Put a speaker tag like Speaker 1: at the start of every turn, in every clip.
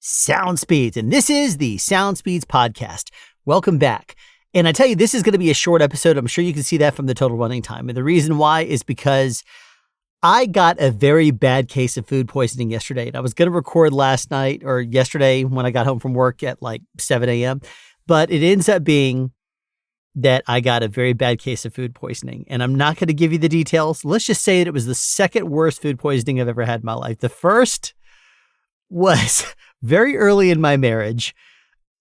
Speaker 1: Sound Speeds, and this is the Sound Speeds Podcast. Welcome back. And I tell you, this is going to be a short episode. I'm sure you can see that from the total running time. And the reason why is because I got a very bad case of food poisoning yesterday. And I was going to record last night or yesterday when I got home from work at like 7 a.m. But it ends up being that I got a very bad case of food poisoning. And I'm not going to give you the details. Let's just say that it was the second worst food poisoning I've ever had in my life. The first was very early in my marriage.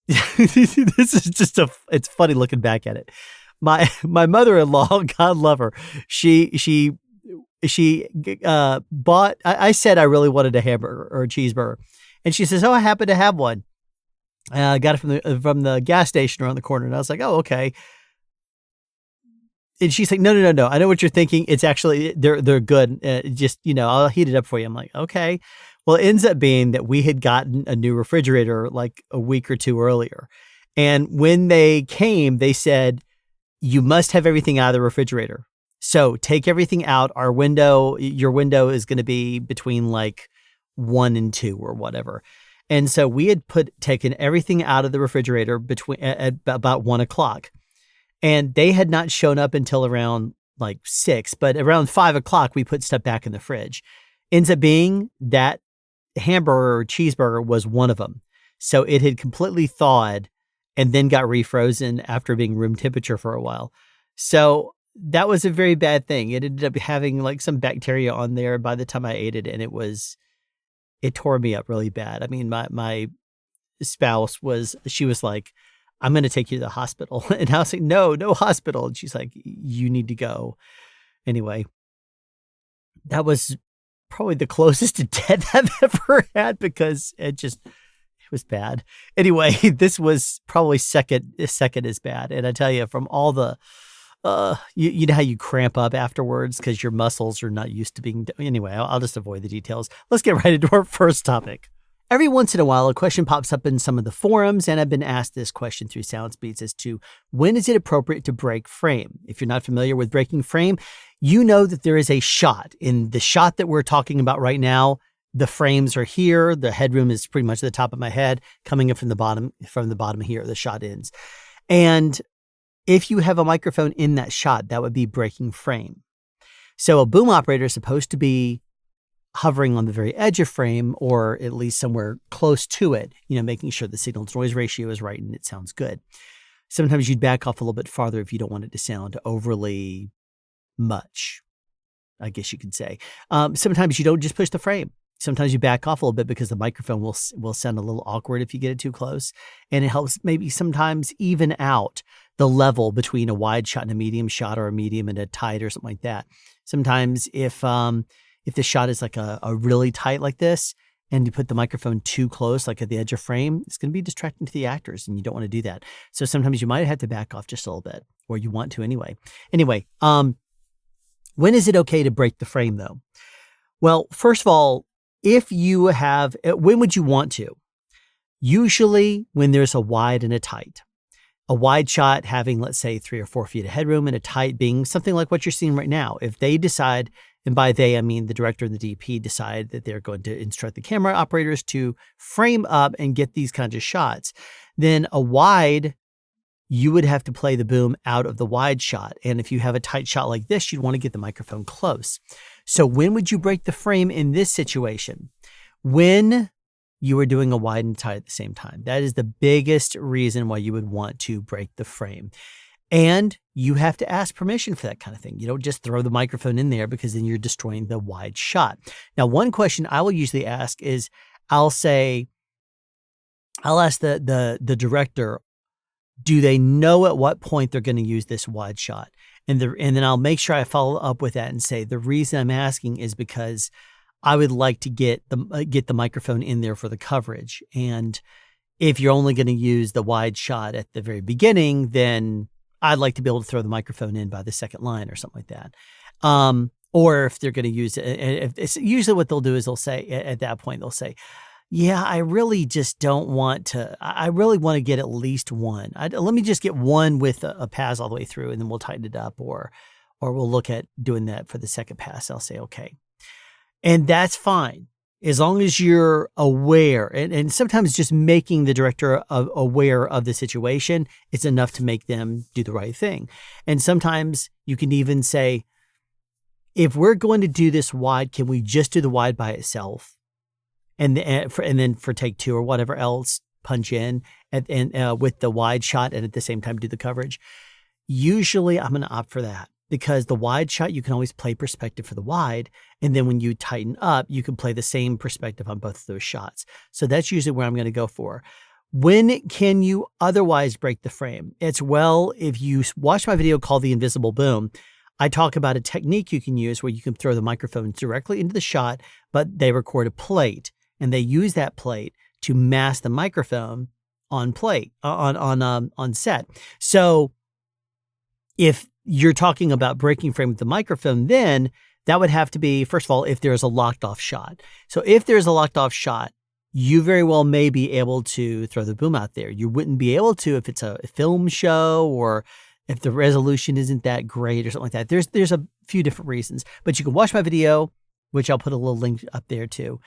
Speaker 1: This is just it's funny looking back at it. My mother-in-law, God love her, she bought, I said I really wanted a hamburger or a cheeseburger. And she says, oh, I happen to have one. I got it from the gas station around the corner. And I was like, oh, okay. And she's like, no. I know what you're thinking. It's actually, they're good. Just, I'll heat it up for you. I'm like, okay. Well, it ends up being that we had gotten a new refrigerator like a week or two earlier. And when they came, they said, you must have everything out of the refrigerator. So take everything out. Your window is going to be between like 1 and 2 or whatever. And so we had taken everything out of the refrigerator at about 1 o'clock. And they had not shown up until around like 6, but around 5 o'clock, we put stuff back in the fridge. Ends up being that hamburger or cheeseburger was one of them. So it had completely thawed and then got refrozen after being room temperature for a while. So that was a very bad thing. It ended up having like some bacteria on there by the time I ate it. And it tore me up really bad. I mean, my spouse she was like, I'm going to take you to the hospital. And I was like, no hospital. And she's like, you need to go. Anyway, that was probably the closest to death I've ever had because it was bad. Anyway, this was probably second as bad. And I tell you, from all the, you know how you cramp up afterwards because your muscles are not used to being, anyway, I'll just avoid the details. Let's get right into our first topic. Every once in a while, a question pops up in some of the forums, and I've been asked this question through SoundSpeeds as to when is it appropriate to break frame? If you're not familiar with breaking frame, you know that there is a shot. In the shot that we're talking about right now, the frames are here. The headroom is pretty much at the top of my head, coming up from the bottom here, the shot ends. And if you have a microphone in that shot, that would be breaking frame. So a boom operator is supposed to be hovering on the very edge of frame or at least somewhere close to it, making sure the signal to noise ratio is right and it sounds good. Sometimes you'd back off a little bit farther if you don't want it to sound overly much, I guess you could say. Sometimes you don't just push the frame. Sometimes you back off a little bit because the microphone will sound a little awkward if you get it too close. And it helps maybe sometimes even out the level between a wide shot and a medium shot or a medium and a tight or something like that. Sometimes if the shot is like a really tight like this and you put the microphone too close, like at the edge of frame, it's going to be distracting to the actors and you don't want to do that. So sometimes you might have to back off just a little bit or you want to anyway. Anyway, when is it okay to break the frame though? Well, first of all, when would you want to? Usually when there's a wide and a tight. A wide shot having, let's say, 3 or 4 feet of headroom and a tight being something like what you're seeing right now. If they decide, and by they, I mean the director and the DP decide that they're going to instruct the camera operators to frame up and get these kinds of shots, then a wide, you would have to play the boom out of the wide shot. And if you have a tight shot like this, you'd want to get the microphone close. So when would you break the frame in this situation? When you are doing a wide and tight at the same time. That is the biggest reason why you would want to break the frame. And you have to ask permission for that kind of thing. You don't just throw the microphone in there because then you're destroying the wide shot. Now, one question I will usually ask is, I'll ask the director, do they know at what point they're going to use this wide shot? And then I'll make sure I follow up with that and say, the reason I'm asking is because I would like to get the microphone in there for the coverage. And if you're only going to use the wide shot at the very beginning, then I'd like to be able to throw the microphone in by the second line or something like that. Or if they're going to use it, it's usually what they'll do is they'll say at that point, they'll say, yeah, I really just don't want to, I really want to get at least one. Let me just get one with a pass all the way through and then we'll tighten it up or we'll look at doing that for the second pass. I'll say, okay. And that's fine. as long as you're aware, and sometimes just making the director aware of the situation, it's enough to make them do the right thing. And sometimes you can even say, if we're going to do this wide, can we just do the wide by itself? And then for take two or whatever else, punch in with the wide shot and at the same time do the coverage. Usually I'm going to opt for that because the wide shot, you can always play perspective for the wide. And then when you tighten up, you can play the same perspective on both of those shots. So that's usually where I'm going to go for. When can you otherwise break the frame? It's if you watch my video called The Invisible Boom, I talk about a technique you can use where you can throw the microphone directly into the shot, but they record a plate and they use that plate to mask the microphone on set. So if you're talking about breaking frame with the microphone, then that would have to be, first of all, if there's a locked off shot. So if there's a locked off shot, you very well may be able to throw the boom out there. You wouldn't be able to if it's a film show or if the resolution isn't that great or something like that. There's a few different reasons, but you can watch my video, which I'll put a little link up there too,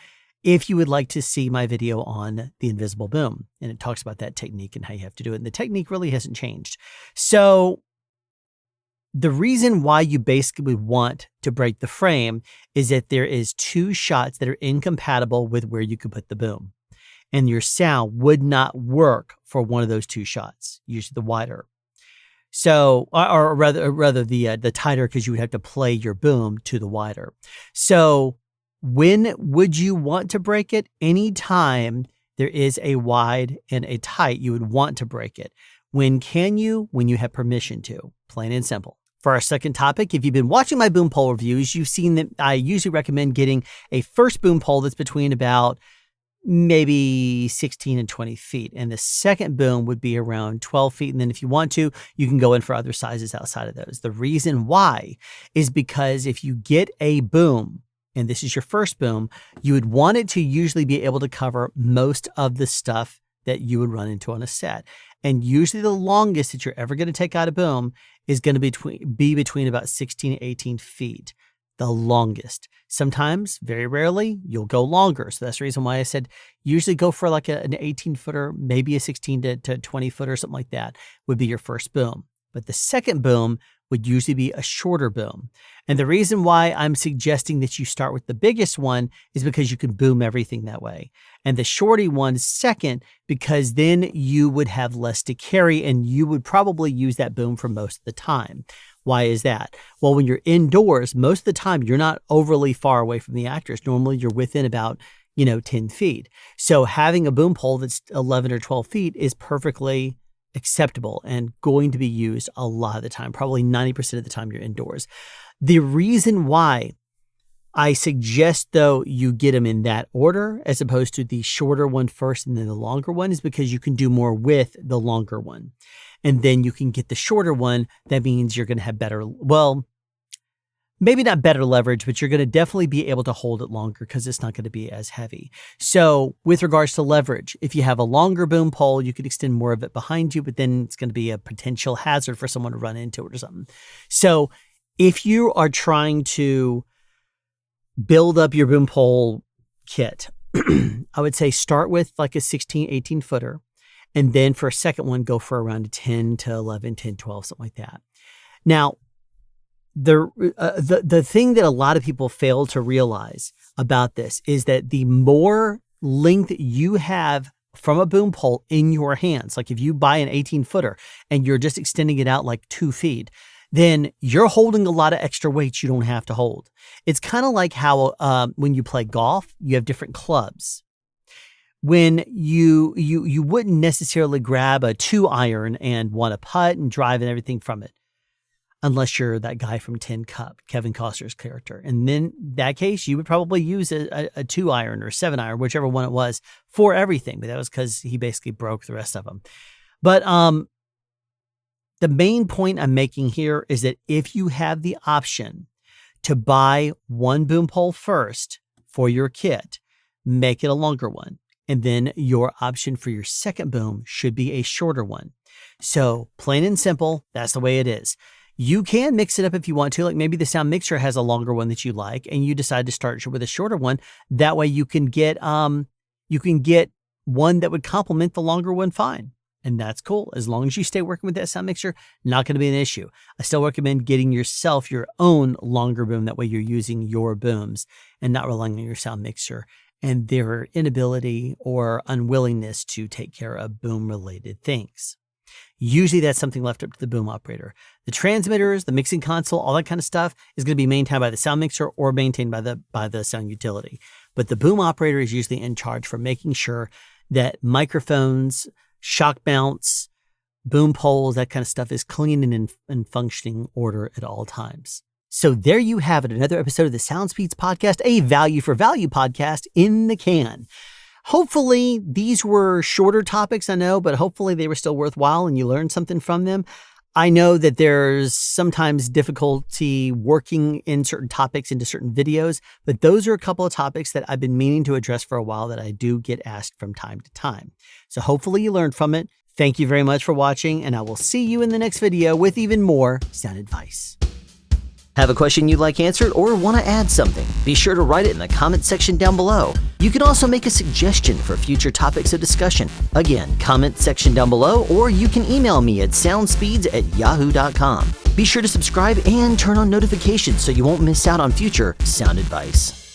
Speaker 1: if you would like to see my video on the invisible boom. And it talks about that technique and how you have to do it. And the technique really hasn't changed. So the reason why you basically want to break the frame is that there is two shots that are incompatible with where you could put the boom. And your sound would not work for one of those two shots, usually the wider. So, or rather the tighter, because you would have to play your boom to the wider. So when would you want to break it? Anytime there is a wide and a tight, you would want to break it. When can you? When you have permission to, plain and simple. For our second topic, if you've been watching my boom pole reviews, you've seen that I usually recommend getting a first boom pole that's between about maybe 16 and 20 feet. And the second boom would be around 12 feet. And then if you want to, you can go in for other sizes outside of those. The reason why is because if you get a boom, and this is your first boom, you would want it to usually be able to cover most of the stuff that you would run into on a set. And usually the longest that you're ever going to take out a boom is going to be between about 16 and 18 feet. The longest. Sometimes, very rarely, you'll go longer. So that's the reason why I said usually go for like an 18 footer, maybe a 16 to 20 footer, something like that would be your first boom. But the second boom would usually be a shorter boom. And the reason why I'm suggesting that you start with the biggest one is because you can boom everything that way. And the shorty one second, because then you would have less to carry and you would probably use that boom for most of the time. Why is that? Well, when you're indoors, most of the time, you're not overly far away from the actors. Normally, you're within about, 10 feet. So having a boom pole that's 11 or 12 feet is perfectly acceptable and going to be used a lot of the time, probably 90% of the time you're indoors. The reason why I suggest, though, you get them in that order as opposed to the shorter one first and then the longer one is because you can do more with the longer one. And then you can get the shorter one. That means you're going to have better, well, maybe not better leverage, but you're going to definitely be able to hold it longer because it's not going to be as heavy. So with regards to leverage, if you have a longer boom pole, you could extend more of it behind you, but then it's going to be a potential hazard for someone to run into it or something. So if you are trying to build up your boom pole kit, I would say start with like a 16, 18 footer. And then for a second one, go for around a 10 to 11, 10, 12, something like that. Now, the thing that a lot of people fail to realize about this is that the more length you have from a boom pole in your hands, like if you buy an 18 footer and you're just extending it out like 2 feet, then you're holding a lot of extra weights you don't have to hold. It's kind of like how when you play golf, you have different clubs. When you wouldn't necessarily grab a 2-iron and want to putt and drive and everything from it, unless you're that guy from Tin Cup, Kevin Costner's character. And then in that case, you would probably use a 2-iron or 7-iron, whichever one it was, for everything. But that was because he basically broke the rest of them. But the main point I'm making here is that if you have the option to buy one boom pole first for your kit, make it a longer one. And then your option for your second boom should be a shorter one. So plain and simple, that's the way it is. You can mix it up if you want to. Like maybe the sound mixer has a longer one that you like and you decide to start with a shorter one. That way you can get one that would complement the longer one fine. And that's cool. As long as you stay working with that sound mixer, not going to be an issue. I still recommend getting yourself your own longer boom. That way you're using your booms and not relying on your sound mixer and their inability or unwillingness to take care of boom-related things. Usually that's something left up to the boom operator. The transmitters, the mixing console, all that kind of stuff is going to be maintained by the sound mixer or maintained by the sound utility. But the boom operator is usually in charge for making sure that microphones, shock mounts, boom poles, that kind of stuff is clean and in functioning order at all times. So there you have it, another episode of the Sound Speeds Podcast, a value for value podcast in the can. Hopefully these were shorter topics, I know, but hopefully they were still worthwhile and you learned something from them. I know that there's sometimes difficulty working in certain topics into certain videos, but those are a couple of topics that I've been meaning to address for a while that I do get asked from time to time. So hopefully you learned from it. Thank you very much for watching, and I will see you in the next video with even more sound advice. Have a question you'd like answered or want to add something? Be sure to write it in the comment section down below. You can also make a suggestion for future topics of discussion. Again, comment section down below, or you can email me at soundspeeds@yahoo.com. Be sure to subscribe and turn on notifications so you won't miss out on future sound advice.